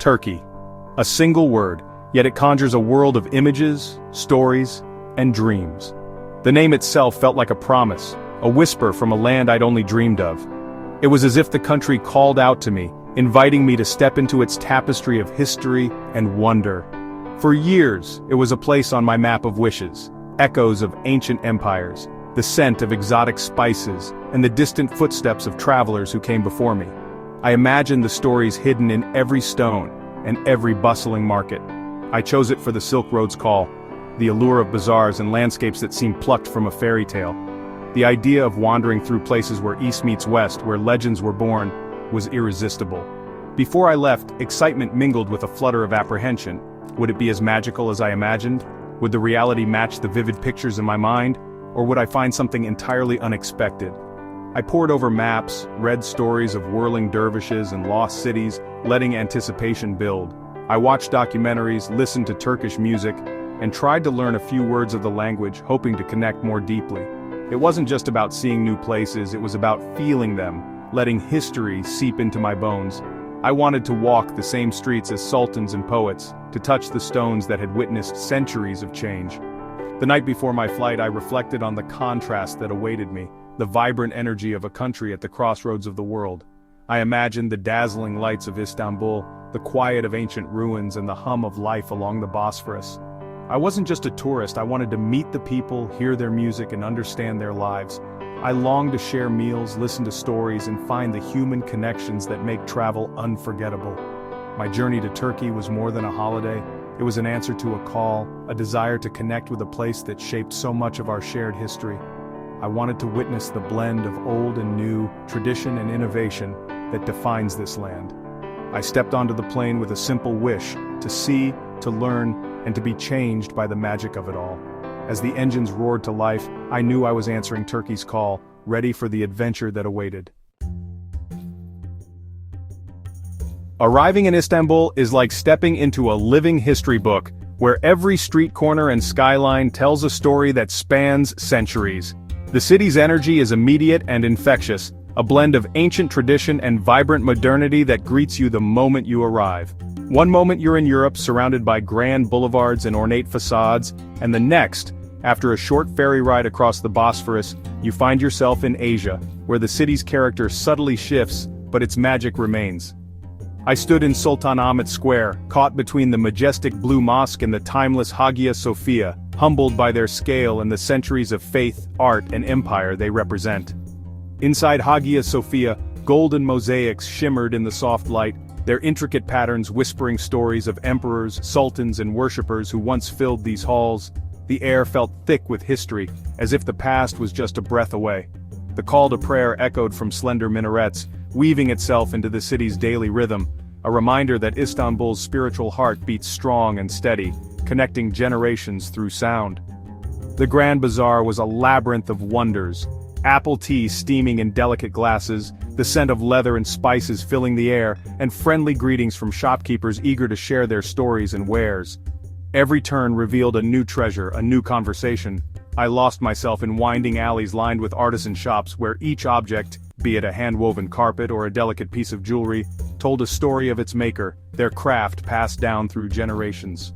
Turkey. A single word, yet it conjures a world of images, stories, and dreams. The name itself felt like a promise, a whisper from a land I'd only dreamed of. It was as if the country called out to me, inviting me to step into its tapestry of history and wonder. For years, it was a place on my map of wishes, echoes of ancient empires, the scent of exotic spices, and the distant footsteps of travelers who came before me. I imagined the stories hidden in every stone and every bustling market. I chose it for the Silk Road's call, the allure of bazaars and landscapes that seemed plucked from a fairy tale. The idea of wandering through places where East meets West, where legends were born, was irresistible. Before I left, excitement mingled with a flutter of apprehension. Would it be as magical as I imagined? Would the reality match the vivid pictures in my mind? Or would I find something entirely unexpected? I pored over maps, read stories of whirling dervishes and lost cities, letting anticipation build. I watched documentaries, listened to Turkish music, and tried to learn a few words of the language, hoping to connect more deeply. It wasn't just about seeing new places, it was about feeling them, letting history seep into my bones. I wanted to walk the same streets as sultans and poets, to touch the stones that had witnessed centuries of change. The night before my flight, I reflected on the contrast that awaited me, the vibrant energy of a country at the crossroads of the world. I imagined the dazzling lights of Istanbul, the quiet of ancient ruins, and the hum of life along the Bosphorus. I wasn't just a tourist, I wanted to meet the people, hear their music, and understand their lives. I longed to share meals, listen to stories, and find the human connections that make travel unforgettable. My journey to Turkey was more than a holiday. It was an answer to a call, a desire to connect with a place that shaped so much of our shared history. I wanted to witness the blend of old and new, tradition and innovation that defines this land. I stepped onto the plane with a simple wish, to see, to learn, and to be changed by the magic of it all. As the engines roared to life, I knew I was answering Turkey's call, ready for the adventure that awaited. Arriving in Istanbul is like stepping into a living history book, where every street corner and skyline tells a story that spans centuries. The city's energy is immediate and infectious, a blend of ancient tradition and vibrant modernity that greets you the moment you arrive. One moment you're in Europe, surrounded by grand boulevards and ornate facades, and the next, after a short ferry ride across the Bosphorus, you find yourself in Asia, where the city's character subtly shifts, but its magic remains. I stood in Sultanahmet Square, caught between the majestic Blue Mosque and the timeless Hagia Sophia, humbled by their scale and the centuries of faith, art, and empire they represent. Inside Hagia Sophia, golden mosaics shimmered in the soft light, their intricate patterns whispering stories of emperors, sultans, and worshippers who once filled these halls. The air felt thick with history, as if the past was just a breath away. The call to prayer echoed from slender minarets, weaving itself into the city's daily rhythm, a reminder that Istanbul's spiritual heart beats strong and steady, connecting generations through sound. The Grand Bazaar was a labyrinth of wonders, apple tea steaming in delicate glasses, the scent of leather and spices filling the air, and friendly greetings from shopkeepers eager to share their stories and wares. Every turn revealed a new treasure, a new conversation. I lost myself in winding alleys lined with artisan shops where each object, be it a hand-woven carpet or a delicate piece of jewelry, told a story of its maker, their craft passed down through generations.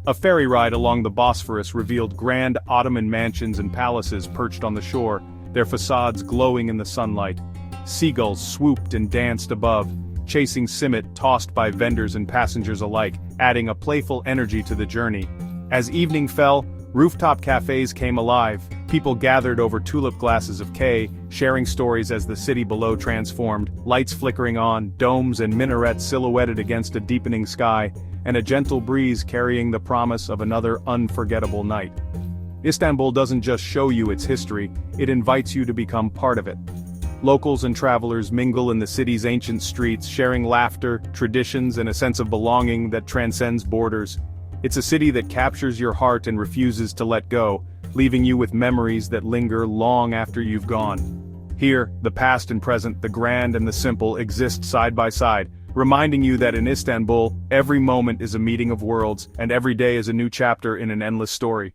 A ferry ride along the Bosphorus revealed grand Ottoman mansions and palaces perched on the shore, their facades glowing in the sunlight. Seagulls swooped and danced above, chasing simit tossed by vendors and passengers alike, adding a playful energy to the journey. As evening fell, rooftop cafes came alive, people gathered over tulip glasses of K, sharing stories as the city below transformed, lights flickering on, domes and minarets silhouetted against a deepening sky, and a gentle breeze carrying the promise of another unforgettable night. Istanbul doesn't just show you its history, it invites you to become part of it. Locals and travelers mingle in the city's ancient streets, sharing laughter, traditions, and a sense of belonging that transcends borders. It's a city that captures your heart and refuses to let go, leaving you with memories that linger long after you've gone. Here, the past and present, the grand and the simple, exist side by side, reminding you that in Istanbul, every moment is a meeting of worlds, and every day is a new chapter in an endless story.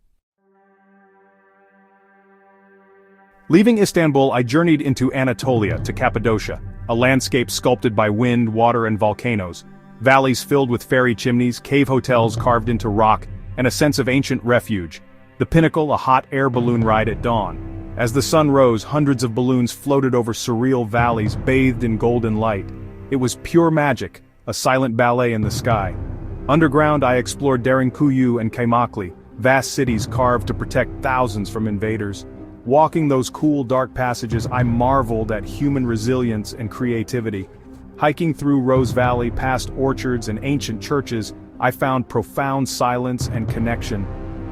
Leaving Istanbul, I journeyed into Anatolia to Cappadocia, a landscape sculpted by wind, water, and volcanoes. Valleys filled with fairy chimneys, cave hotels carved into rock, and a sense of ancient refuge. The pinnacle, a hot air balloon ride at dawn. As the sun rose, hundreds of balloons floated over surreal valleys bathed in golden light. It was pure magic, a silent ballet in the sky. Underground, I explored Derinkuyu and Kaimakli, vast cities carved to protect thousands from invaders. Walking those cool, dark passages, I marveled at human resilience and creativity. Hiking through Rose Valley, past orchards and ancient churches, I found profound silence and connection.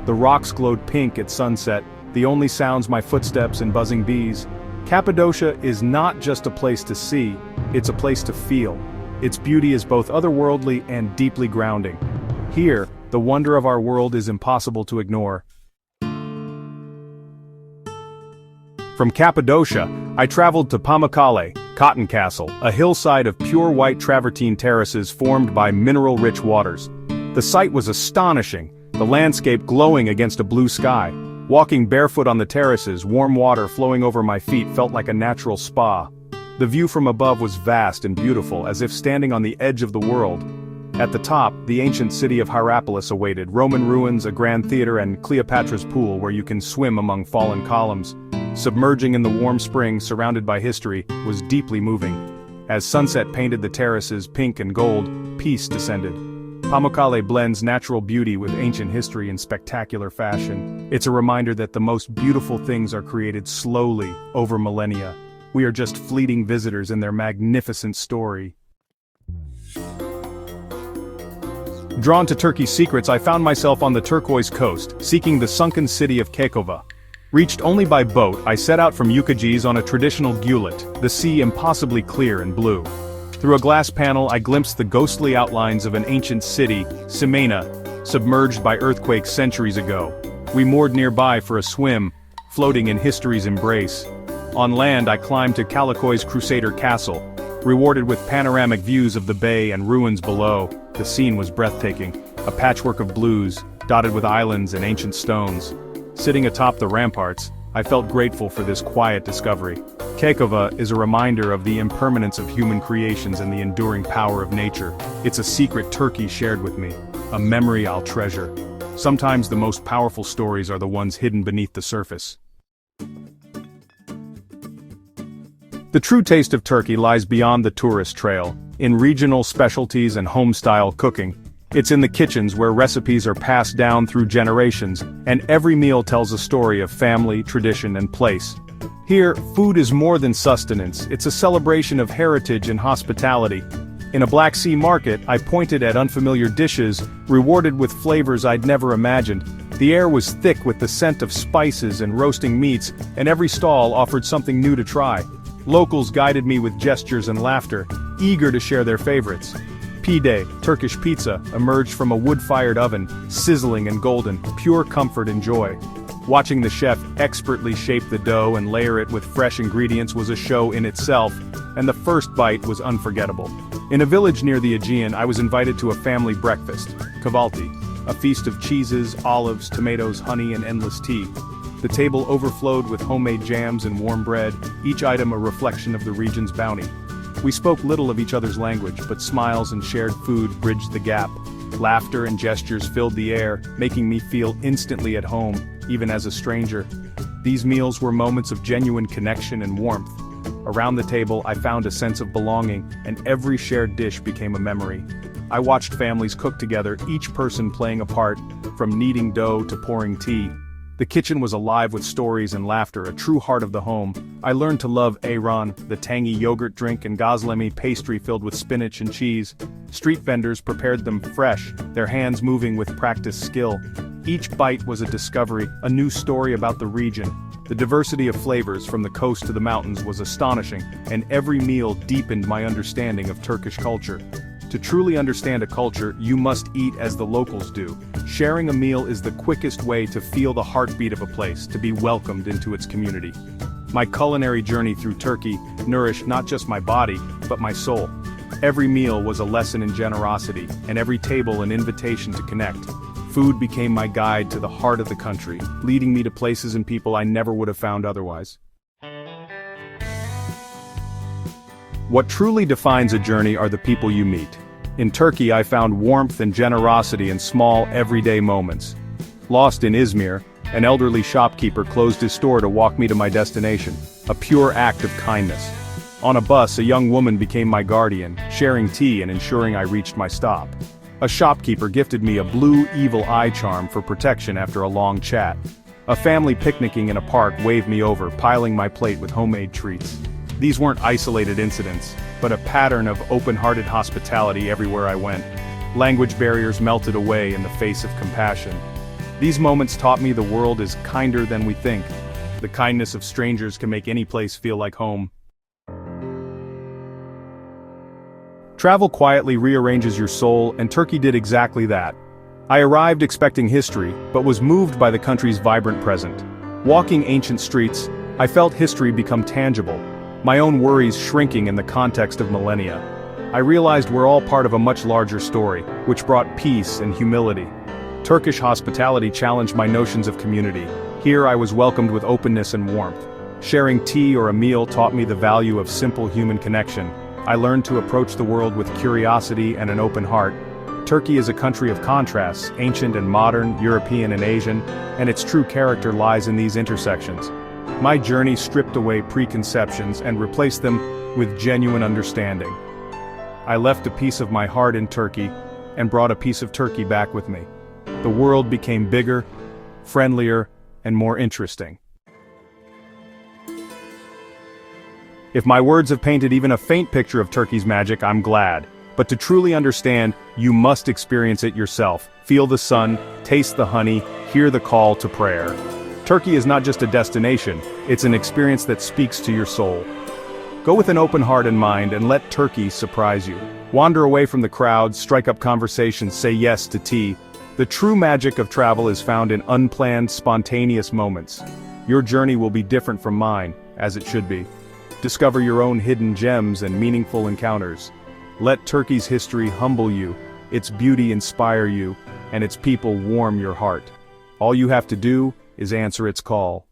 The rocks glowed pink at sunset, the only sounds my footsteps and buzzing bees. Cappadocia is not just a place to see, it's a place to feel. Its beauty is both otherworldly and deeply grounding. Here, the wonder of our world is impossible to ignore. From Cappadocia, I traveled to Pamukkale, Cotton Castle, a hillside of pure white travertine terraces formed by mineral-rich waters. The sight was astonishing, the landscape glowing against a blue sky. Walking barefoot on the terraces, warm water flowing over my feet felt like a natural spa. The view from above was vast and beautiful, as if standing on the edge of the world. At the top, the ancient city of Hierapolis awaited, Roman ruins, a grand theater, and Cleopatra's pool where you can swim among fallen columns. Submerging in the warm spring surrounded by history was deeply moving. As sunset painted the terraces pink and gold, peace descended. Pamukkale blends natural beauty with ancient history in spectacular fashion. It's a reminder that the most beautiful things are created slowly over millennia. We are just fleeting visitors in their magnificent story. Drawn to Turkey's secrets, I found myself on the turquoise coast, seeking the sunken city of Kekova. Reached only by boat, I set out from Yukagis on a traditional gulet, the sea impossibly clear and blue. Through a glass panel I glimpsed the ghostly outlines of an ancient city, Simena, submerged by earthquakes centuries ago. We moored nearby for a swim, floating in history's embrace. On land I climbed to Calicoy's Crusader Castle. Rewarded with panoramic views of the bay and ruins below, the scene was breathtaking, a patchwork of blues, dotted with islands and ancient stones. Sitting atop the ramparts, I felt grateful for this quiet discovery. Kekova is a reminder of the impermanence of human creations and the enduring power of nature. It's a secret Turkey shared with me, a memory I'll treasure. Sometimes the most powerful stories are the ones hidden beneath the surface. The true taste of Turkey lies beyond the tourist trail, in regional specialties and home-style cooking. It's in the kitchens where recipes are passed down through generations, and every meal tells a story of family, tradition, and place. Here, food is more than sustenance, it's a celebration of heritage and hospitality. In a Black Sea market, I pointed at unfamiliar dishes, rewarded with flavors I'd never imagined. The air was thick with the scent of spices and roasting meats, and every stall offered something new to try. Locals guided me with gestures and laughter, eager to share their favorites. Pide, Turkish pizza, emerged from a wood-fired oven, sizzling and golden, pure comfort and joy. Watching the chef expertly shape the dough and layer it with fresh ingredients was a show in itself, and the first bite was unforgettable. In a village near the Aegean, I was invited to a family breakfast, kavalti, a feast of cheeses, olives, tomatoes, honey, and endless tea. The table overflowed with homemade jams and warm bread, each item a reflection of the region's bounty. We spoke little of each other's language, but smiles and shared food bridged the gap. Laughter and gestures filled the air, making me feel instantly at home, even as a stranger. These meals were moments of genuine connection and warmth. Around the table, I found a sense of belonging, and every shared dish became a memory. I watched families cook together, each person playing a part, from kneading dough to pouring tea. The kitchen was alive with stories and laughter, a true heart of the home. I learned to love ayran, the tangy yogurt drink, and gazlemi pastry filled with spinach and cheese. Street vendors prepared them fresh, their hands moving with practiced skill. Each bite was a discovery, a new story about the region. The diversity of flavors from the coast to the mountains was astonishing, and every meal deepened my understanding of Turkish culture. To truly understand a culture, you must eat as the locals do. Sharing a meal is the quickest way to feel the heartbeat of a place, to be welcomed into its community. My culinary journey through Turkey nourished not just my body, but my soul. Every meal was a lesson in generosity, and every table an invitation to connect. Food became my guide to the heart of the country, leading me to places and people I never would have found otherwise. What truly defines a journey are the people you meet. In Turkey I found warmth and generosity in small, everyday moments. Lost in Izmir, an elderly shopkeeper closed his store to walk me to my destination, a pure act of kindness. On a bus, a young woman became my guardian, sharing tea and ensuring I reached my stop. A shopkeeper gifted me a blue evil eye charm for protection after a long chat. A family picnicking in a park waved me over, piling my plate with homemade treats. These weren't isolated incidents, but a pattern of open-hearted hospitality everywhere I went. Language barriers melted away in the face of compassion. These moments taught me the world is kinder than we think. The kindness of strangers can make any place feel like home. Travel quietly rearranges your soul, and Turkey did exactly that. I arrived expecting history, but was moved by the country's vibrant present. Walking ancient streets, I felt history become tangible, my own worries shrinking in the context of millennia. I realized we're all part of a much larger story, which brought peace and humility. Turkish hospitality challenged my notions of community. Here I was welcomed with openness and warmth. Sharing tea or a meal taught me the value of simple human connection. I learned to approach the world with curiosity and an open heart. Turkey is a country of contrasts, ancient and modern, European and Asian, and its true character lies in these intersections. My journey stripped away preconceptions and replaced them with genuine understanding. I left a piece of my heart in Turkey, and brought a piece of Turkey back with me. The world became bigger, friendlier, and more interesting. If my words have painted even a faint picture of Turkey's magic, I'm glad. But to truly understand, you must experience it yourself. Feel the sun, taste the honey, hear the call to prayer. Turkey is not just a destination, it's an experience that speaks to your soul. Go with an open heart and mind and let Turkey surprise you. Wander away from the crowds, strike up conversations, say yes to tea. The true magic of travel is found in unplanned, spontaneous moments. Your journey will be different from mine, as it should be. Discover your own hidden gems and meaningful encounters. Let Turkey's history humble you, its beauty inspire you, and its people warm your heart. All you have to do is answer its call.